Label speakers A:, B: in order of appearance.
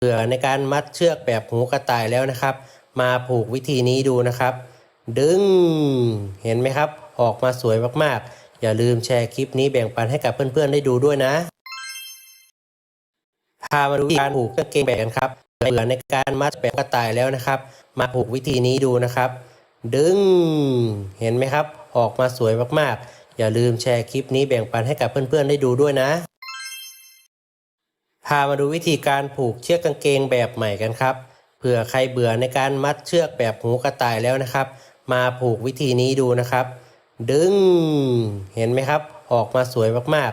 A: บื่อในการมัดเชือกแบบหูกระต่ายแล้วนะครับ มาผูกวิธีนี้ดูนะครับ ดึงเห็นไหมครับออกมาสวยมากๆอย่าลืมแชร์คลิปนี้แบ่งปันให้กับเพื่อนๆได้ดูด้วยนะพามาดูการผูกกางเกงแบบกันครับเบื่อในการมัดแบบกระต่ายแล้วนะครับ มาผูกวิธีนี้ดูนะครับ ดึงเห็นไหมครับออกมาสวยมากๆอย่าลืมแชร์คลิปนี้แบ่งปันให้กับเพื่อนๆได้ดูด้วยนะพามาดูวิธีการผูกเชือกกางเกงแบบใหม่กันครับเผื่อใครเบื่อในการมัดเชือกแบบหูกระต่ายแล้วนะครับ มาผูกวิธีนี้ดูนะครับ ดึงเห็นไหมครับออกมาสวยมาก